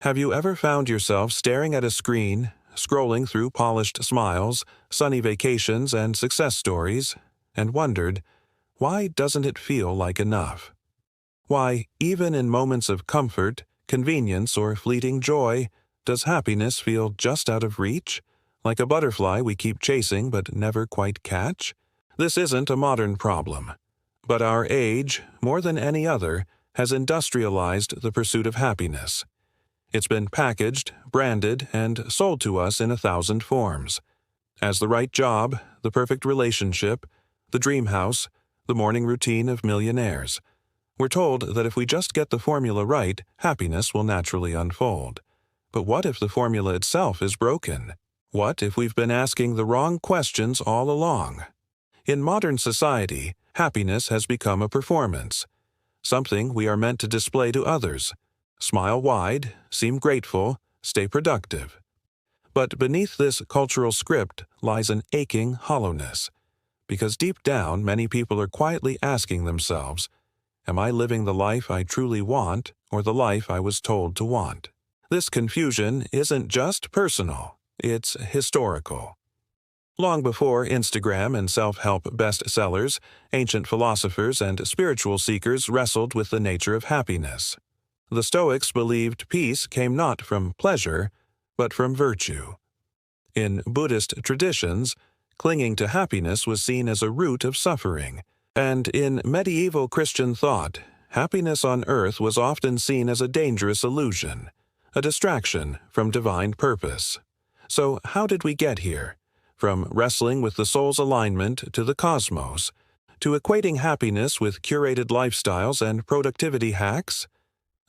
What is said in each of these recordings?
Have you ever found yourself staring at a screen, scrolling through polished smiles, sunny vacations, and success stories, and wondered, why doesn't it feel like enough? Why, even in moments of comfort, convenience, or fleeting joy, does happiness feel just out of reach, like a butterfly we keep chasing but never quite catch? This isn't a modern problem, but our age, more than any other, has industrialized the pursuit of happiness. It's been packaged, branded, and sold to us in 1,000 forms. As the right job, the perfect relationship, the dream house, the morning routine of millionaires. We're told that if we just get the formula right, happiness will naturally unfold. But what if the formula itself is broken? What if we've been asking the wrong questions all along? In modern society, happiness has become a performance, something we are meant to display to others. Smile wide, seem grateful, stay productive. But beneath this cultural script lies an aching hollowness, because deep down many people are quietly asking themselves, am I living the life I truly want or the life I was told to want? This confusion isn't just personal, it's historical. Long before Instagram and self-help bestsellers, ancient philosophers and spiritual seekers wrestled with the nature of happiness. The Stoics believed peace came not from pleasure, but from virtue. In Buddhist traditions, clinging to happiness was seen as a root of suffering, and in medieval Christian thought, happiness on earth was often seen as a dangerous illusion, a distraction from divine purpose. So how did we get here? From wrestling with the soul's alignment to the cosmos, to equating happiness with curated lifestyles and productivity hacks?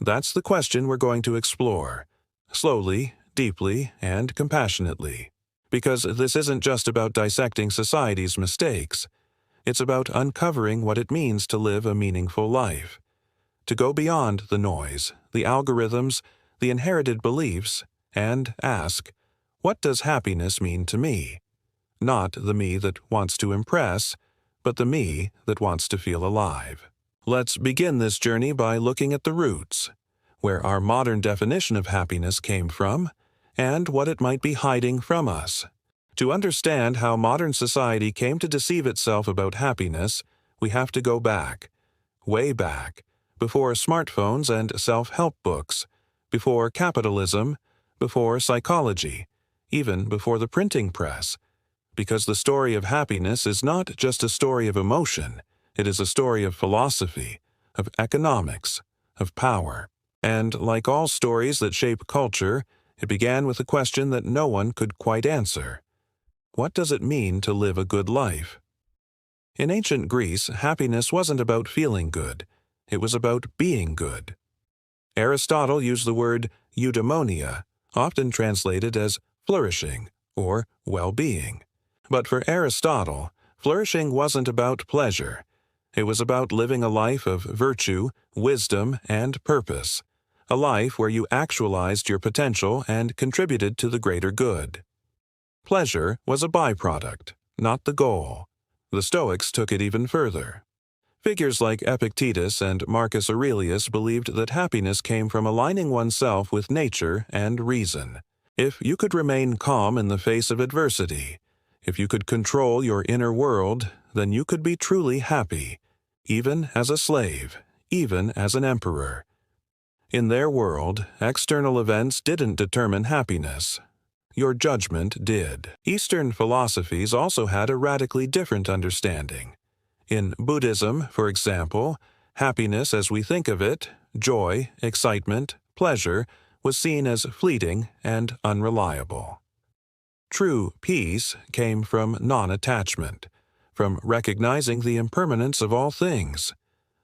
That's the question we're going to explore, slowly, deeply, and compassionately. Because this isn't just about dissecting society's mistakes. It's about uncovering what it means to live a meaningful life. To go beyond the noise, the algorithms, the inherited beliefs, and ask, what does happiness mean to me? Not the me that wants to impress, but the me that wants to feel alive. Let's begin this journey by looking at the roots, where our modern definition of happiness came from, and what it might be hiding from us. To understand how modern society came to deceive itself about happiness, we have to go back, way back, before smartphones and self-help books, before capitalism, before psychology, even before the printing press. Because the story of happiness is not just a story of emotion, it is a story of philosophy, of economics, of power. And like all stories that shape culture, it began with a question that no one could quite answer. What does it mean to live a good life? In ancient Greece, happiness wasn't about feeling good. It was about being good. Aristotle used the word eudaimonia, often translated as flourishing or well-being. But for Aristotle, flourishing wasn't about pleasure. It was about living a life of virtue, wisdom, and purpose, a life where you actualized your potential and contributed to the greater good. Pleasure was a byproduct, not the goal. The Stoics took it even further. Figures like Epictetus and Marcus Aurelius believed that happiness came from aligning oneself with nature and reason. If you could remain calm in the face of adversity, if you could control your inner world, then you could be truly happy, even as a slave, even as an emperor. In their world, external events didn't determine happiness. Your judgment did. Eastern philosophies also had a radically different understanding. In Buddhism, for example, happiness as we think of it, joy, excitement, pleasure, was seen as fleeting and unreliable. True peace came from non-attachment, from recognizing the impermanence of all things.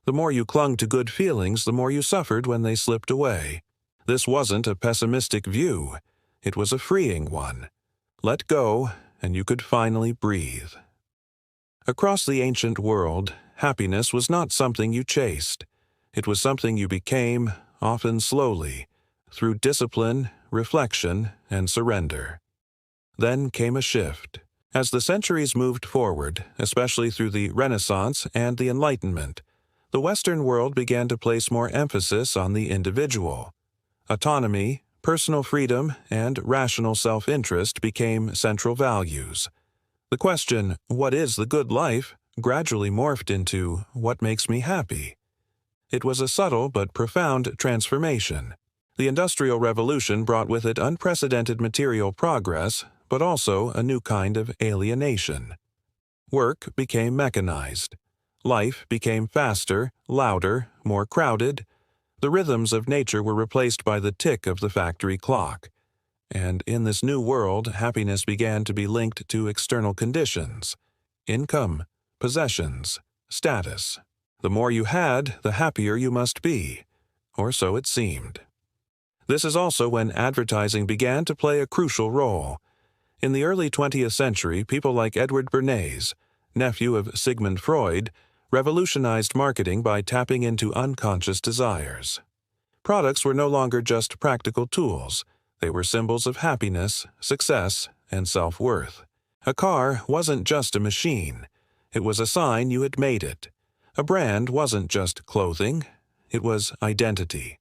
The more you clung to good feelings, the more you suffered when they slipped away. This wasn't a pessimistic view. It was a freeing one. Let go, and you could finally breathe. Across the ancient world, happiness was not something you chased. It was something you became, often slowly, through discipline, reflection, and surrender. Then came a shift. As the centuries moved forward, especially through the Renaissance and the Enlightenment, the Western world began to place more emphasis on the individual. Autonomy, personal freedom and rational self-interest became central values. The question, "What is the good life?" gradually morphed into, "What makes me happy?" It was a subtle but profound transformation. The Industrial Revolution brought with it unprecedented material progress, but also a new kind of alienation. Work became mechanized. Life became faster, louder, more crowded. The rhythms of nature were replaced by the tick of the factory clock. And in this new world, happiness began to be linked to external conditions: income, possessions, status. The more you had, the happier you must be, or so it seemed. This is also when advertising began to play a crucial role. In the early 20th century, people like Edward Bernays, nephew of Sigmund Freud, revolutionized marketing by tapping into unconscious desires. Products were no longer just practical tools. They were symbols of happiness, success, and self-worth. A car wasn't just a machine. It was a sign you had made it. A brand wasn't just clothing. It was identity.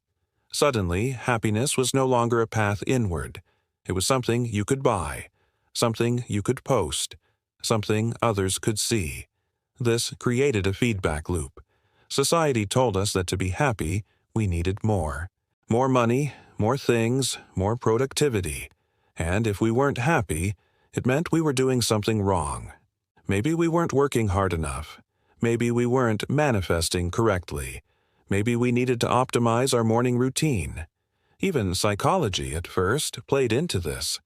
Suddenly, happiness was no longer a path inward. It was something you could buy, something you could post, something others could see. This created a feedback loop. Society told us that to be happy, we needed more. More money, more things, more productivity. And if we weren't happy, it meant we were doing something wrong. Maybe we weren't working hard enough. Maybe we weren't manifesting correctly. Maybe we needed to optimize our morning routine. Even psychology, at first, played into this.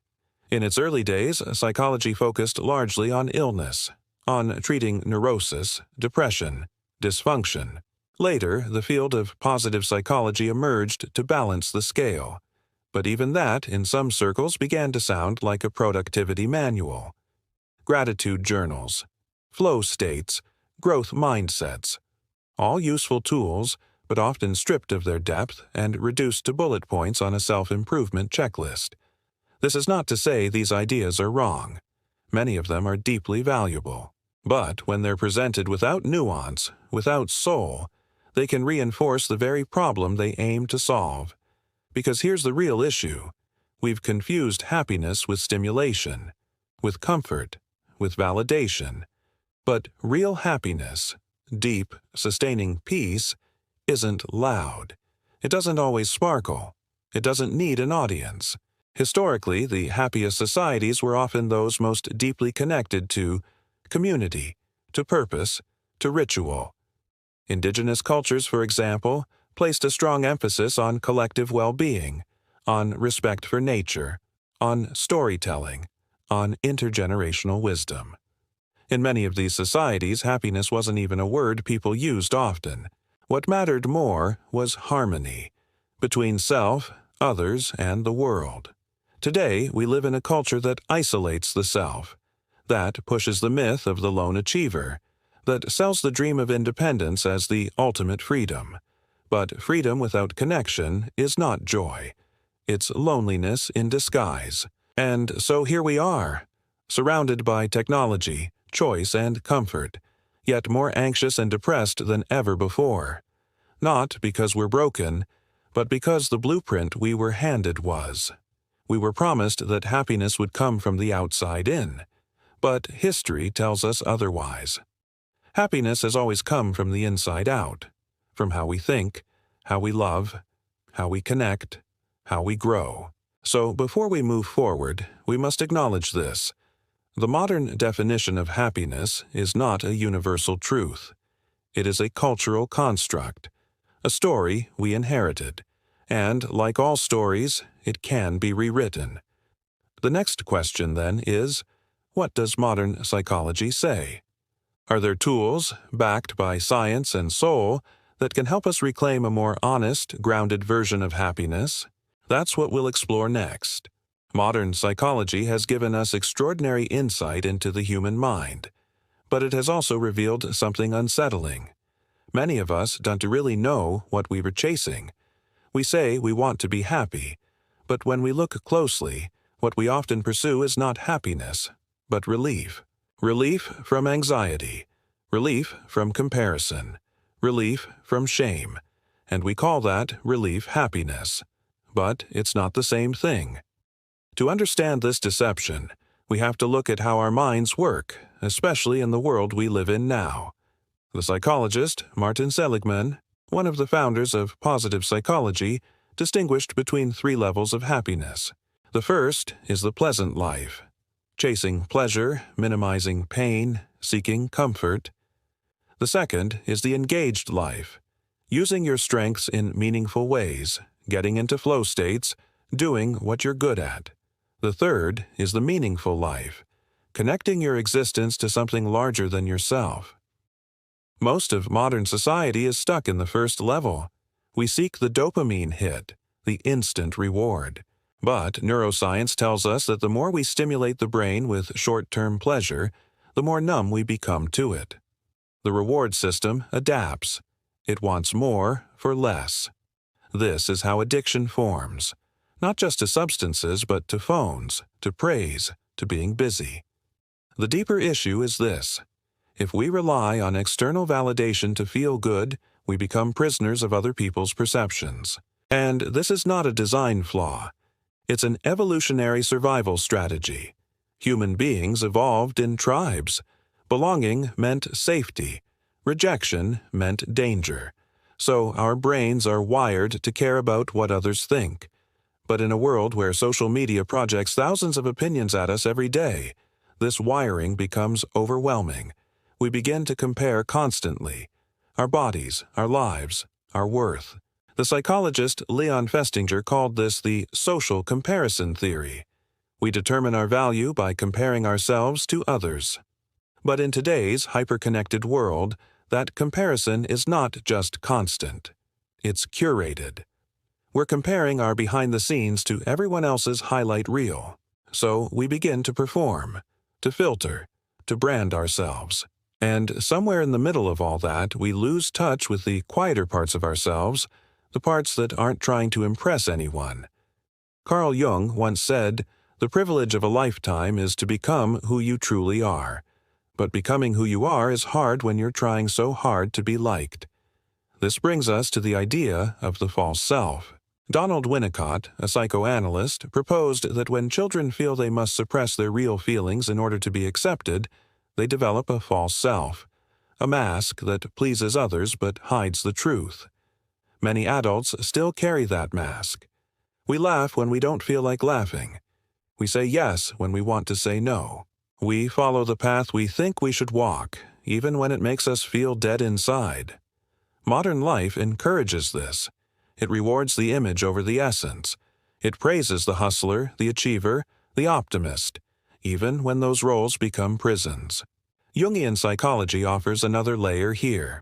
In its early days, psychology focused largely on illness, on treating neurosis, depression, dysfunction. Later, the field of positive psychology emerged to balance the scale. But even that, in some circles, began to sound like a productivity manual. Gratitude journals, flow states, growth mindsets. All useful tools, but often stripped of their depth and reduced to bullet points on a self-improvement checklist. This is not to say these ideas are wrong. Many of them are deeply valuable. But when they're presented without nuance, without soul, they can reinforce the very problem they aim to solve. Because here's the real issue. We've confused happiness with stimulation, with comfort, with validation. But real happiness, deep, sustaining peace, isn't loud. It doesn't always sparkle. It doesn't need an audience. Historically, the happiest societies were often those most deeply connected to community, to purpose, to ritual. Indigenous cultures, for example, placed a strong emphasis on collective well-being, on respect for nature, on storytelling, on intergenerational wisdom. In many of these societies, happiness wasn't even a word people used often. What mattered more was harmony between self, others, and the world. Today, we live in a culture that isolates the self, that pushes the myth of the lone achiever, that sells the dream of independence as the ultimate freedom. But freedom without connection is not joy. It's loneliness in disguise. And so here we are, surrounded by technology, choice, and comfort, yet more anxious and depressed than ever before. Not because we're broken, but because the blueprint we were handed was. We were promised that happiness would come from the outside in, but history tells us otherwise. Happiness has always come from the inside out, from how we think, how we love, how we connect, how we grow. So before we move forward, we must acknowledge this. The modern definition of happiness is not a universal truth. It is a cultural construct, a story we inherited, and, like all stories, it can be rewritten. The next question, then, is, what does modern psychology say? Are there tools, backed by science and soul, that can help us reclaim a more honest, grounded version of happiness? That's what we'll explore next. Modern psychology has given us extraordinary insight into the human mind, but it has also revealed something unsettling. Many of us don't really know what we were chasing. We say we want to be happy, but when we look closely, what we often pursue is not happiness, but relief. Relief from anxiety, relief from comparison, relief from shame, and we call that relief happiness. but it's not the same thing. To understand this deception, we have to look at how our minds work, especially in the world we live in now. The psychologist, Martin Seligman, one of the founders of positive psychology, distinguished between 3 levels of happiness. The first is the pleasant life, chasing pleasure, minimizing pain, seeking comfort. The second is the engaged life, using your strengths in meaningful ways, getting into flow states, doing what you're good at. The third is the meaningful life, connecting your existence to something larger than yourself. Most of modern society is stuck in the first level. We seek the dopamine hit, the instant reward. But neuroscience tells us that the more we stimulate the brain with short-term pleasure, the more numb we become to it. The reward system adapts. It wants more for less. This is how addiction forms, not just to substances but to phones, to praise, to being busy. The deeper issue is this. If we rely on external validation to feel good, we become prisoners of other people's perceptions. And this is not a design flaw. It's an evolutionary survival strategy. Human beings evolved in tribes. Belonging meant safety. Rejection meant danger. So our brains are wired to care about what others think. But in a world where social media projects thousands of opinions at us every day, this wiring becomes overwhelming. We begin to compare constantly. Our bodies, our lives, our worth. The psychologist Leon Festinger called this the social comparison theory. We determine our value by comparing ourselves to others. But in today's hyper-connected world, that comparison is not just constant. It's curated. We're comparing our behind the scenes to everyone else's highlight reel. So we begin to perform, to filter, to brand ourselves. And somewhere in the middle of all that, we lose touch with the quieter parts of ourselves, the parts that aren't trying to impress anyone. Carl Jung once said, "The privilege of a lifetime is to become who you truly are. But becoming who you are is hard when you're trying so hard to be liked." This brings us to the idea of the false self. Donald Winnicott, a psychoanalyst, proposed that when children feel they must suppress their real feelings in order to be accepted, they develop a false self, a mask that pleases others but hides the truth. Many adults still carry that mask. We laugh when we don't feel like laughing. We say yes when we want to say no. We follow the path we think we should walk, even when it makes us feel dead inside. Modern life encourages this. It rewards the image over the essence. It praises the hustler, the achiever, the optimist, even when those roles become prisons. Jungian psychology offers another layer here.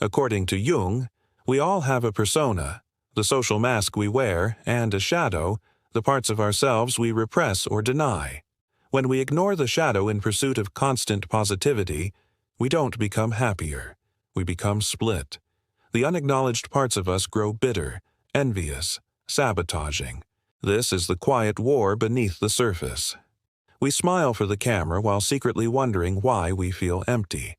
According to Jung, we all have a persona, the social mask we wear, and a shadow, the parts of ourselves we repress or deny. When we ignore the shadow in pursuit of constant positivity, we don't become happier. We become split. The unacknowledged parts of us grow bitter, envious, sabotaging. This is the quiet war beneath the surface. We smile for the camera while secretly wondering why we feel empty.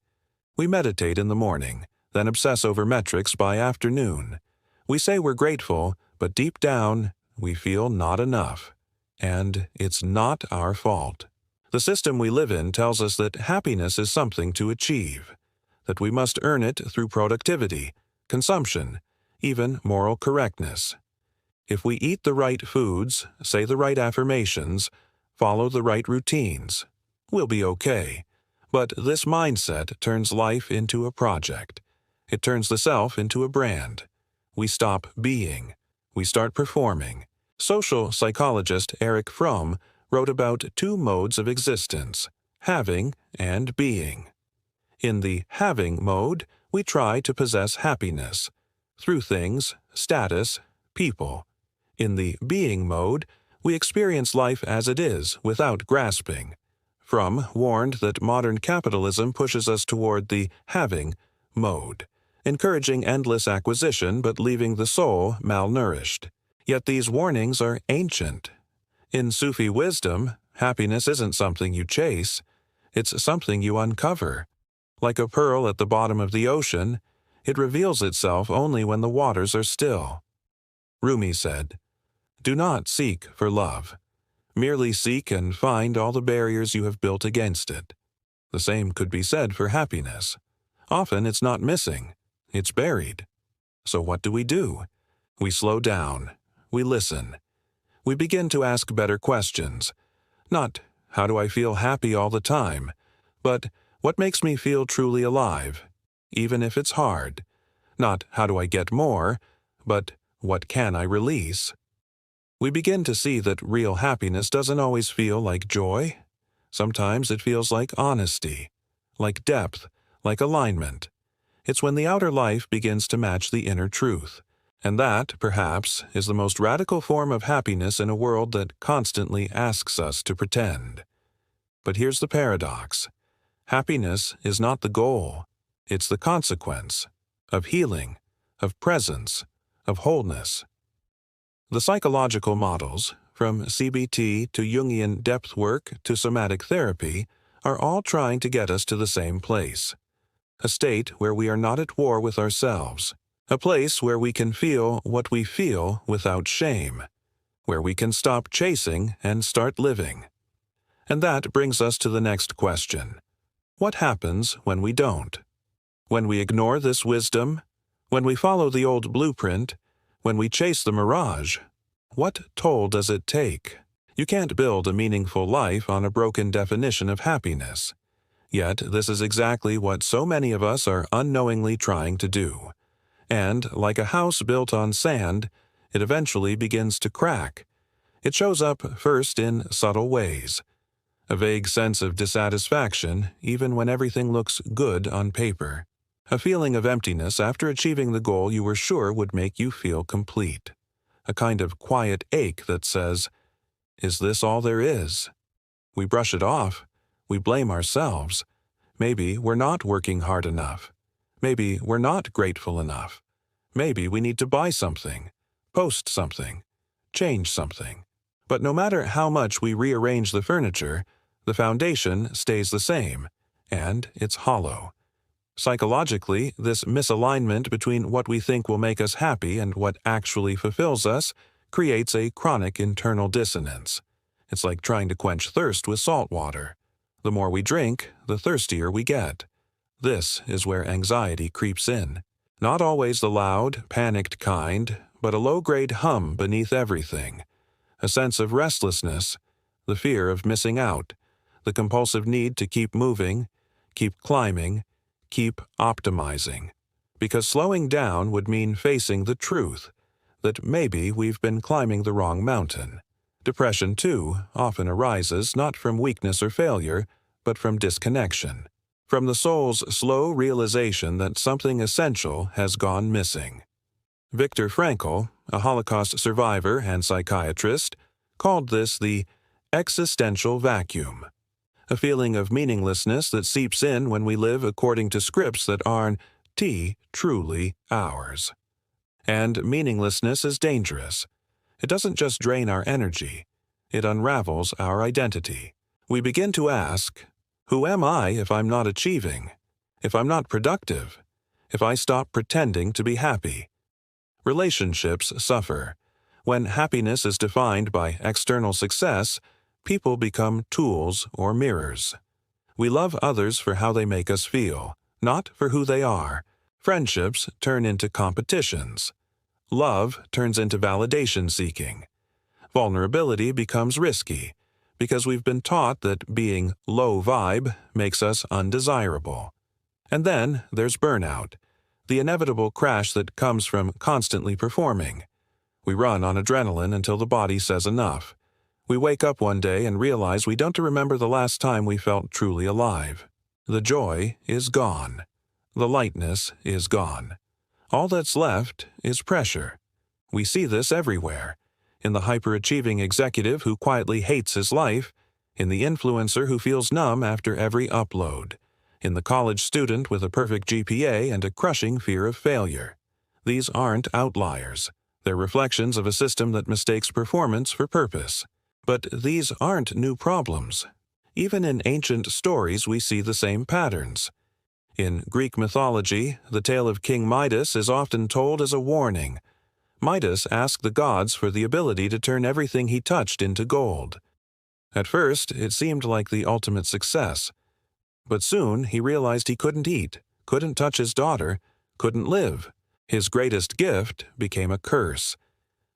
We meditate in the morning, then obsess over metrics by afternoon. We say we're grateful, but deep down, we feel not enough. And it's not our fault. The system we live in tells us that happiness is something to achieve, that we must earn it through productivity, consumption, even moral correctness. If we eat the right foods, say the right affirmations, follow the right routines, we'll be okay. But this mindset turns life into a project. It turns the self into a brand. We stop being. We start performing. Social psychologist Erich Fromm wrote about 2 modes of existence, having and being. In the having mode, we try to possess happiness through things, status, people. In the being mode, we experience life as it is without grasping. Fromm warned that modern capitalism pushes us toward the having mode, encouraging endless acquisition but leaving the soul malnourished. Yet these warnings are ancient. In Sufi wisdom, happiness isn't something you chase, it's something you uncover. Like a pearl at the bottom of the ocean, it reveals itself only when the waters are still. Rumi said, Do not seek for love. Merely seek and find all the barriers you have built against it. The same could be said for happiness. Often it's not missing, it's buried. So what do? We slow down. We listen. We begin to ask better questions. Not, how do I feel happy all the time? But, what makes me feel truly alive, even if it's hard? Not, how do I get more? But, what can I release? We begin to see that real happiness doesn't always feel like joy. Sometimes it feels like honesty, like depth, like alignment. It's when the outer life begins to match the inner truth. And that, perhaps, is the most radical form of happiness in a world that constantly asks us to pretend. But here's the paradox. Happiness is not the goal. It's the consequence of healing, of presence, of wholeness. The psychological models, from CBT to Jungian depth work to somatic therapy, are all trying to get us to the same place. A state where we are not at war with ourselves. A place where we can feel what we feel without shame. Where we can stop chasing and start living. And that brings us to the next question. What happens when we don't? When we ignore this wisdom? When we follow the old blueprint? When we chase the mirage? What toll does it take? You can't build a meaningful life on a broken definition of happiness. Yet this is exactly what so many of us are unknowingly trying to do. And, like a house built on sand, it eventually begins to crack. It shows up first in subtle ways. A vague sense of dissatisfaction, even when everything looks good on paper. A feeling of emptiness after achieving the goal you were sure would make you feel complete. A kind of quiet ache that says, "Is this all there is?" We brush it off. We blame ourselves. Maybe we're not working hard enough. Maybe we're not grateful enough. Maybe we need to buy something, post something, change something. But no matter how much we rearrange the furniture, the foundation stays the same, and it's hollow. Psychologically, this misalignment between what we think will make us happy and what actually fulfills us creates a chronic internal dissonance. It's like trying to quench thirst with salt water. The more we drink, the thirstier we get. This is where anxiety creeps in. Not always the loud, panicked kind, but a low-grade hum beneath everything. A sense of restlessness, the fear of missing out, the compulsive need to keep moving, keep climbing, keep optimizing. Because slowing down would mean facing the truth, that maybe we've been climbing the wrong mountain. Depression, too, often arises not from weakness or failure, but from disconnection. From the soul's slow realization that something essential has gone missing. Viktor Frankl, a Holocaust survivor and psychiatrist, called this the existential vacuum, a feeling of meaninglessness that seeps in when we live according to scripts that aren't truly ours. And meaninglessness is dangerous. It doesn't just drain our energy, it unravels our identity. We begin to ask, who am I if I'm not achieving? If I'm not productive? If I stop pretending to be happy? Relationships suffer. When happiness is defined by external success, people become tools or mirrors. We love others for how they make us feel, not for who they are. Friendships turn into competitions. Love turns into validation seeking. Vulnerability becomes risky, because we've been taught that being low vibe makes us undesirable. And then there's burnout, the inevitable crash that comes from constantly performing. We run on adrenaline until the body says enough. We wake up one day and realize we don't remember the last time we felt truly alive. The joy is gone. The lightness is gone. All that's left is pressure. We see this everywhere. In the hyper-achieving executive who quietly hates his life, in the influencer who feels numb after every upload, in the college student with a perfect GPA and a crushing fear of failure. These aren't outliers. They're reflections of a system that mistakes performance for purpose. But these aren't new problems. Even in ancient stories we see the same patterns. In Greek mythology, the tale of King Midas is often told as a warning. Midas asked the gods for the ability to turn everything he touched into gold. At first, it seemed like the ultimate success, but soon he realized he couldn't eat, couldn't touch his daughter, couldn't live. His greatest gift became a curse,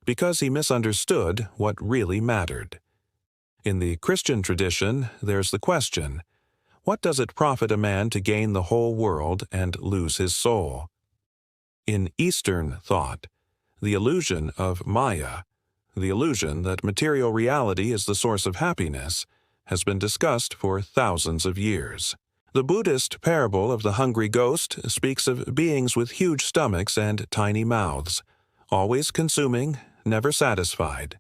because he misunderstood what really mattered. In the Christian tradition, there's the question, what does it profit a man to gain the whole world and lose his soul? In Eastern thought, the illusion of Maya, the illusion that material reality is the source of happiness, has been discussed for thousands of years. The Buddhist parable of the hungry ghost speaks of beings with huge stomachs and tiny mouths, always consuming, never satisfied.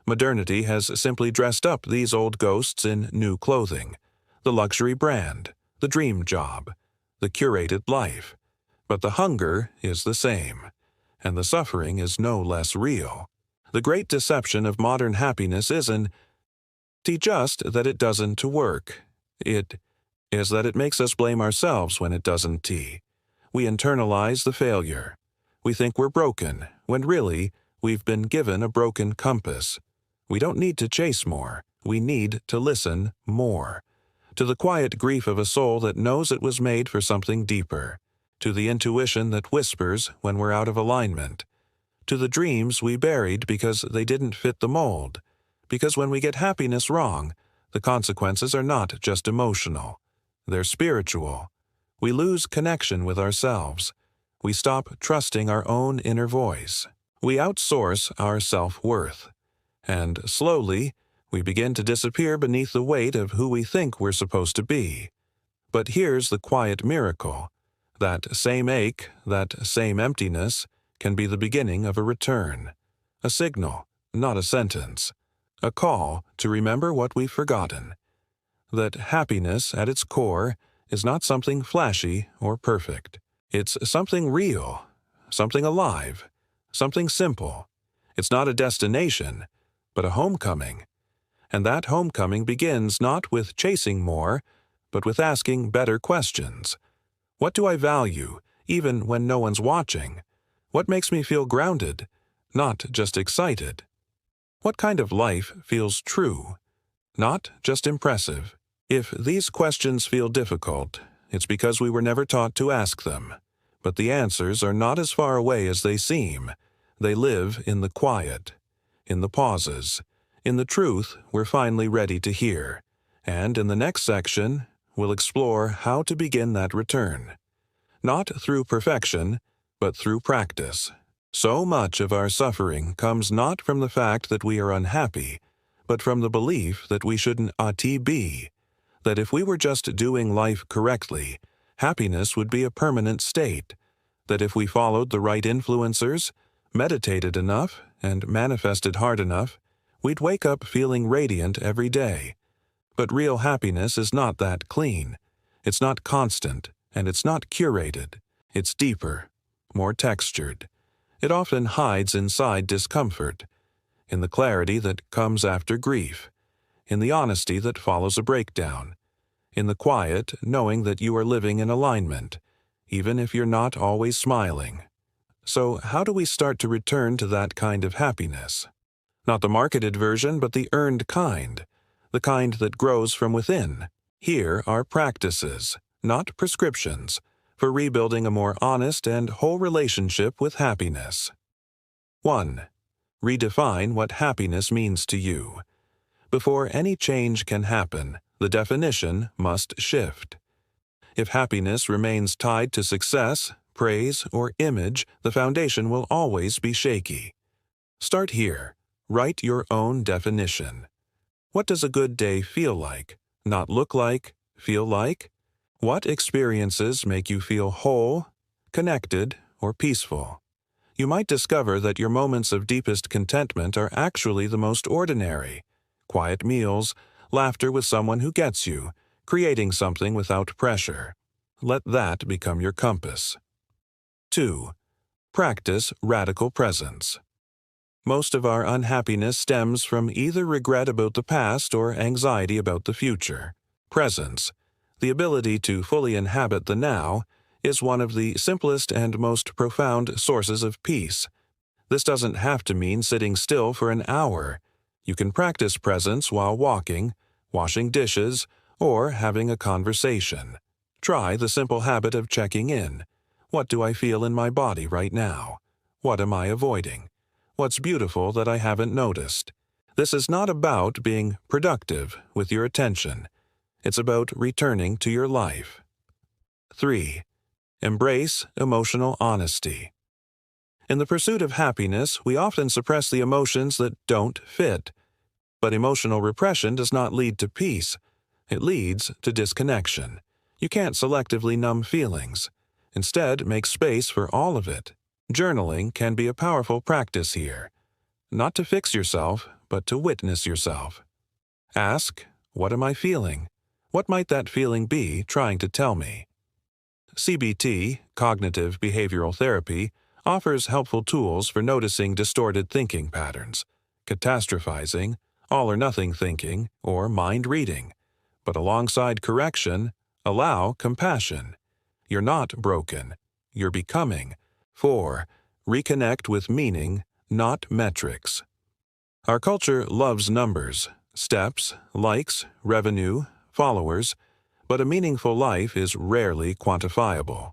Modernity has simply dressed up these old ghosts in new clothing, the luxury brand, the dream job, the curated life. But the hunger is the same, and the suffering is no less real. The great deception of modern happiness isn't just that it doesn't work. It is that it makes us blame ourselves when it doesn't. We internalize the failure. We think we're broken, when really, we've been given a broken compass. We don't need to chase more. We need to listen more. To the quiet grief of a soul that knows it was made for something deeper. To the intuition that whispers when we're out of alignment. To the dreams we buried because they didn't fit the mold. Because when we get happiness wrong, the consequences are not just emotional. They're spiritual. We lose connection with ourselves. We stop trusting our own inner voice. We outsource our self-worth. And slowly, we begin to disappear beneath the weight of who we think we're supposed to be. But here's the quiet miracle. That same ache, that same emptiness, can be the beginning of a return. A signal, not a sentence. A call to remember what we've forgotten. That happiness, at its core, is not something flashy or perfect. It's something real, something alive, something simple. It's not a destination, but a homecoming. And that homecoming begins not with chasing more, but with asking better questions. What do I value, even when no one's watching? What makes me feel grounded, not just excited? What kind of life feels true, not just impressive? If these questions feel difficult, it's because we were never taught to ask them. But the answers are not as far away as they seem. They live in the quiet, in the pauses, in the truth we're finally ready to hear. And in the next section, we'll explore how to begin that return. Not through perfection, but through practice. So much of our suffering comes not from the fact that we are unhappy, but from the belief that we shouldn't be. That if we were just doing life correctly, happiness would be a permanent state. That if we followed the right influencers, meditated enough, and manifested hard enough, we'd wake up feeling radiant every day. But real happiness is not that clean. It's not constant, and it's not curated. It's deeper, more textured. It often hides inside discomfort, in the clarity that comes after grief, in the honesty that follows a breakdown, in the quiet knowing that you are living in alignment, even if you're not always smiling. So how do we start to return to that kind of happiness? Not the marketed version, but the earned kind, the kind that grows from within. Here are practices, not prescriptions, for rebuilding a more honest and whole relationship with happiness. 1. Redefine what happiness means to you. Before any change can happen, the definition must shift. If happiness remains tied to success, praise, or image, the foundation will always be shaky. Start here. Write your own definition. What does a good day feel like? Not look like? Feel like? What experiences make you feel whole, connected, or peaceful? You might discover that your moments of deepest contentment are actually the most ordinary. Quiet meals, laughter with someone who gets you, creating something without pressure. Let that become your compass. 2. Practice radical presence. Most of our unhappiness stems from either regret about the past or anxiety about the future. Presence, the ability to fully inhabit the now, is one of the simplest and most profound sources of peace. This doesn't have to mean sitting still for an hour. You can practice presence while walking, washing dishes, or having a conversation. Try the simple habit of checking in. What do I feel in my body right now? What am I avoiding? What's beautiful that I haven't noticed? This is not about being productive with your attention. It's about returning to your life. 3. Embrace emotional honesty. In the pursuit of happiness, we often suppress the emotions that don't fit. But emotional repression does not lead to peace. It leads to disconnection. You can't selectively numb feelings. Instead, make space for all of it. Journaling can be a powerful practice here. Not to fix yourself, but to witness yourself. Ask, what am I feeling? What might that feeling be trying to tell me? CBT, cognitive behavioral therapy, offers helpful tools for noticing distorted thinking patterns, catastrophizing, all-or-nothing thinking, or mind reading. But alongside correction, allow compassion. You're not broken. You're becoming. 4. Reconnect with meaning, not metrics. Our culture loves numbers, steps, likes, revenue, followers, but a meaningful life is rarely quantifiable.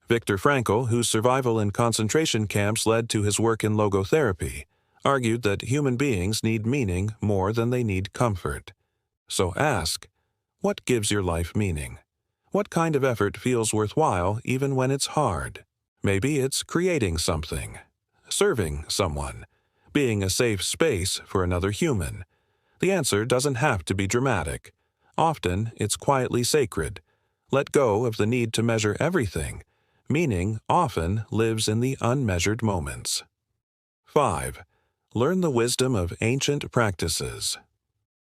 Viktor Frankl, whose survival in concentration camps led to his work in logotherapy, argued that human beings need meaning more than they need comfort. So ask, what gives your life meaning? What kind of effort feels worthwhile even when it's hard? Maybe it's creating something, serving someone, being a safe space for another human. The answer doesn't have to be dramatic. Often, it's quietly sacred. Let go of the need to measure everything. Meaning often lives in the unmeasured moments. 5. Learn the wisdom of ancient practices.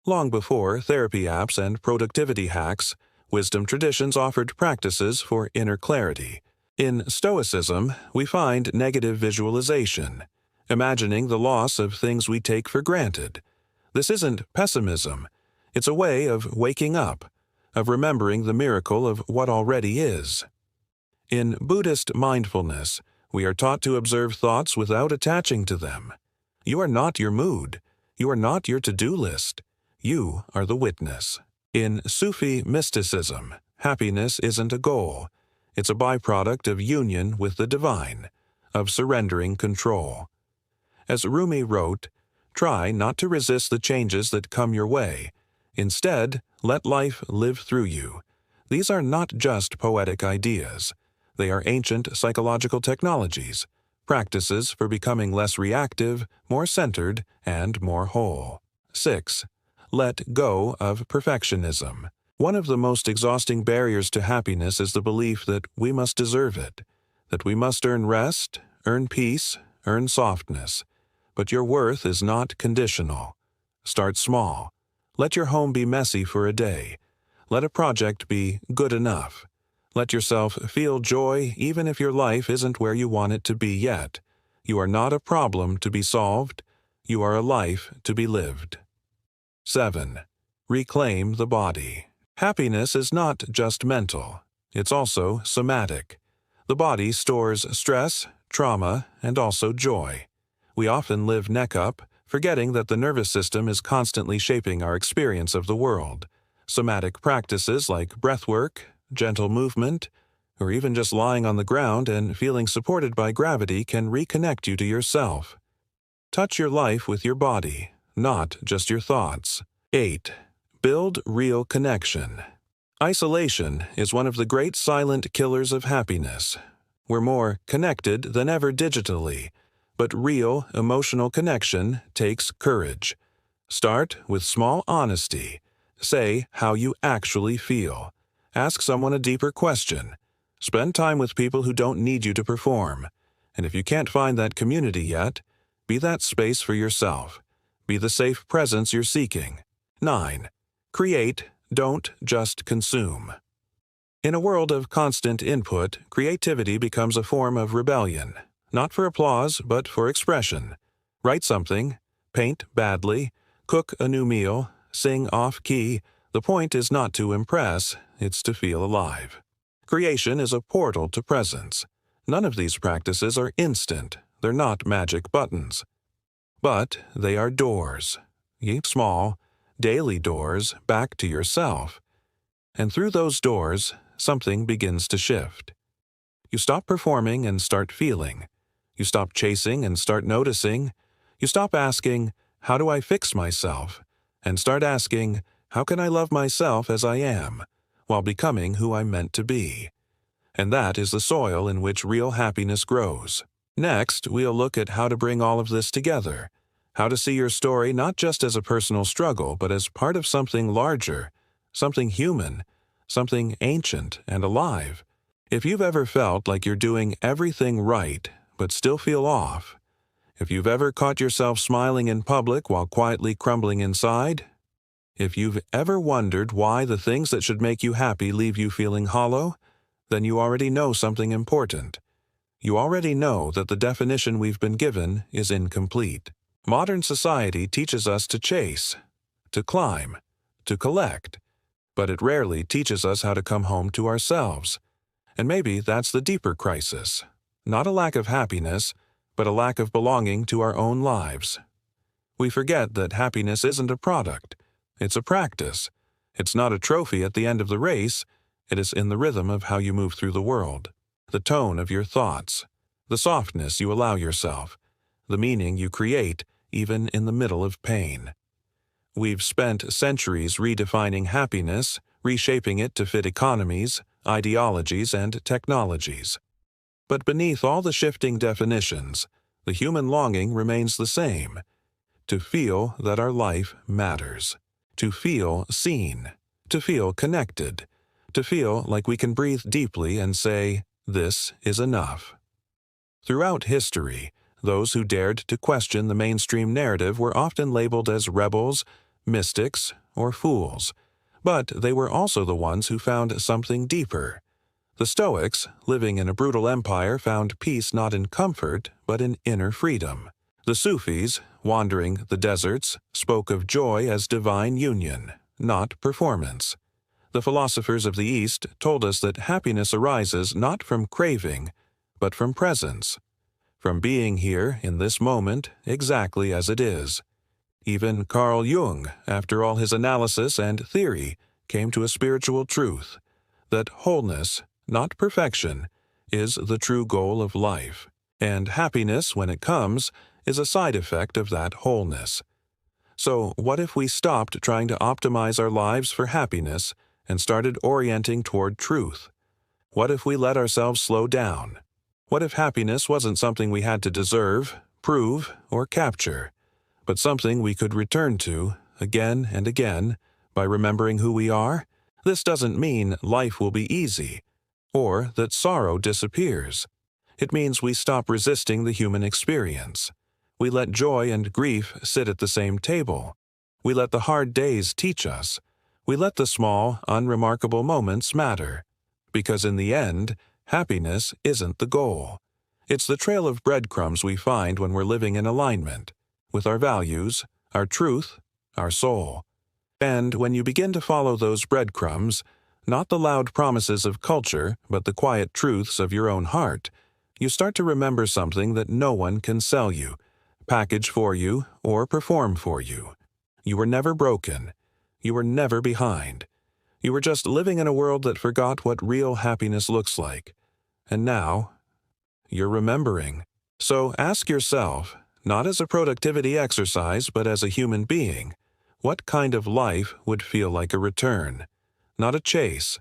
Long before therapy apps and productivity hacks, wisdom traditions offered practices for inner clarity. In Stoicism, we find negative visualization, imagining the loss of things we take for granted. This isn't pessimism. It's a way of waking up, of remembering the miracle of what already is. In Buddhist mindfulness, we are taught to observe thoughts without attaching to them. You are not your mood. You are not your to-do list. You are the witness. In Sufi mysticism, happiness isn't a goal. It's a byproduct of union with the divine, of surrendering control. As Rumi wrote, try not to resist the changes that come your way. Instead, let life live through you. These are not just poetic ideas. They are ancient psychological technologies, practices for becoming less reactive, more centered, and more whole. 6. Let go of perfectionism. One of the most exhausting barriers to happiness is the belief that we must deserve it, that we must earn rest, earn peace, earn softness. But your worth is not conditional. Start small. Let your home be messy for a day. Let a project be good enough. Let yourself feel joy even if your life isn't where you want it to be yet. You are not a problem to be solved. You are a life to be lived. 7. Reclaim the body. Happiness is not just mental. It's also somatic. The body stores stress, trauma, and also joy. We often live neck up, forgetting that the nervous system is constantly shaping our experience of the world. Somatic practices like breathwork, gentle movement, or even just lying on the ground and feeling supported by gravity can reconnect you to yourself. Touch your life with your body, not just your thoughts. 8. Build real connection. Isolation is one of the great silent killers of happiness. We're more connected than ever digitally, but real emotional connection takes courage. Start with small honesty. Say how you actually feel. Ask someone a deeper question. Spend time with people who don't need you to perform. And if you can't find that community yet, be that space for yourself. Be the safe presence you're seeking. 9. Create, don't just consume. In a world of constant input, creativity becomes a form of rebellion, not for applause, but for expression. Write something, paint badly, cook a new meal, sing off-key. The point is not to impress, it's to feel alive. Creation is a portal to presence. None of these practices are instant. They're not magic buttons. But they are doors, yet small, daily doors back to yourself. And through those doors, something begins to shift. You stop performing and start feeling. You stop chasing and start noticing. You stop asking, "How do I fix myself?" and start asking, "How can I love myself as I am, while becoming who I'm meant to be?" And that is the soil in which real happiness grows. Next, we'll look at how to bring all of this together, how to see your story not just as a personal struggle, but as part of something larger, something human, something ancient and alive. If you've ever felt like you're doing everything right, but still feel off, if you've ever caught yourself smiling in public while quietly crumbling inside, if you've ever wondered why the things that should make you happy leave you feeling hollow, then you already know something important. You already know that the definition we've been given is incomplete. Modern society teaches us to chase, to climb, to collect, but it rarely teaches us how to come home to ourselves. And maybe that's the deeper crisis. Not a lack of happiness, but a lack of belonging to our own lives. We forget that happiness isn't a product. It's a practice. It's not a trophy at the end of the race. It is in the rhythm of how you move through the world, the tone of your thoughts, the softness you allow yourself, the meaning you create even in the middle of pain. We've spent centuries redefining happiness, reshaping it to fit economies, ideologies, and technologies. But beneath all the shifting definitions, the human longing remains the same: to feel that our life matters, to feel seen, to feel connected, to feel like we can breathe deeply and say, "This is enough." Throughout history, those who dared to question the mainstream narrative were often labeled as rebels, mystics, or fools, but they were also the ones who found something deeper. The Stoics, living in a brutal empire, found peace not in comfort, but in inner freedom. The Sufis, wandering the deserts, spoke of joy as divine union, not performance. The philosophers of the East told us that happiness arises not from craving, but from presence, from being here in this moment exactly as it is. Even Carl Jung, after all his analysis and theory, came to a spiritual truth, that wholeness, not perfection, is the true goal of life, and happiness, when it comes, is a side effect of that wholeness. So what if we stopped trying to optimize our lives for happiness and started orienting toward truth? What if we let ourselves slow down? What if happiness wasn't something we had to deserve, prove, or capture, but something we could return to again and again by remembering who we are? This doesn't mean life will be easy, or that sorrow disappears. It means we stop resisting the human experience. We let joy and grief sit at the same table. We let the hard days teach us. We let the small, unremarkable moments matter. Because in the end, happiness isn't the goal. It's the trail of breadcrumbs we find when we're living in alignment with our values, our truth, our soul. And when you begin to follow those breadcrumbs, not the loud promises of culture, but the quiet truths of your own heart, you start to remember something that no one can sell you, package for you, or perform for you. You were never broken. You were never behind. You were just living in a world that forgot what real happiness looks like. And now, you're remembering. So ask yourself, not as a productivity exercise, but as a human being, what kind of life would feel like a return? Not a chase,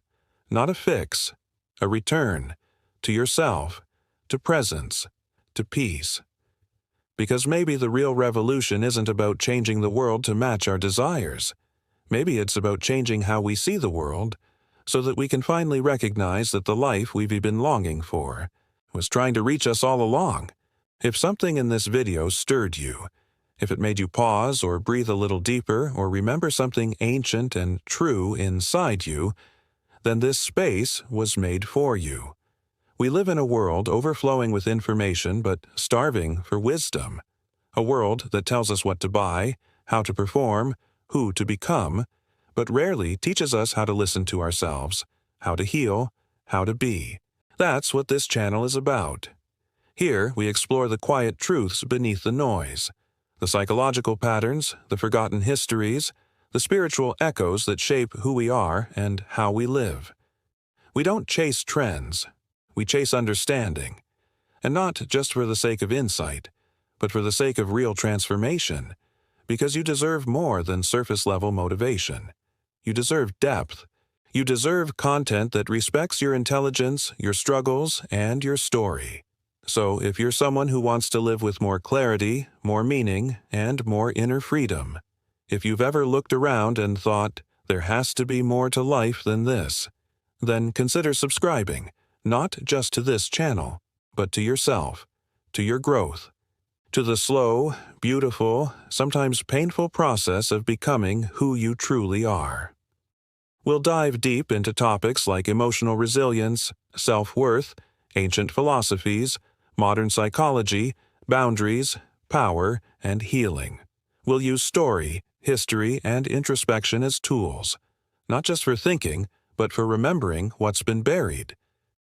not a fix, a return to yourself, to presence, to peace. Because maybe the real revolution isn't about changing the world to match our desires. Maybe it's about changing how we see the world, so that we can finally recognize that the life we've been longing for was trying to reach us all along. If something in this video stirred you, if it made you pause or breathe a little deeper or remember something ancient and true inside you, then this space was made for you. We live in a world overflowing with information but starving for wisdom. A world that tells us what to buy, how to perform, who to become, but rarely teaches us how to listen to ourselves, how to heal, how to be. That's what this channel is about. Here, we explore the quiet truths beneath the noise, the psychological patterns, the forgotten histories, the spiritual echoes that shape who we are and how we live. We don't chase trends. We chase understanding. And not just for the sake of insight, but for the sake of real transformation, because you deserve more than surface-level motivation. You deserve depth. You deserve content that respects your intelligence, your struggles, and your story. So if you're someone who wants to live with more clarity, more meaning, and more inner freedom, if you've ever looked around and thought, there has to be more to life than this, then consider subscribing, not just to this channel, but to yourself, to your growth, to the slow, beautiful, sometimes painful process of becoming who you truly are. We'll dive deep into topics like emotional resilience, self-worth, ancient philosophies, modern psychology, boundaries, power, and healing. We'll use story, history, and introspection as tools, not just for thinking, but for remembering what's been buried.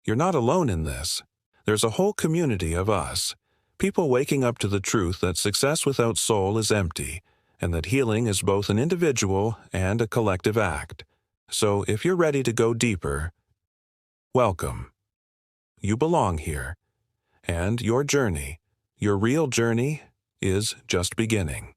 You're not alone in this. There's a whole community of us, people waking up to the truth that success without soul is empty, and that healing is both an individual and a collective act. So if you're ready to go deeper, welcome. You belong here. And your journey, your real journey, is just beginning.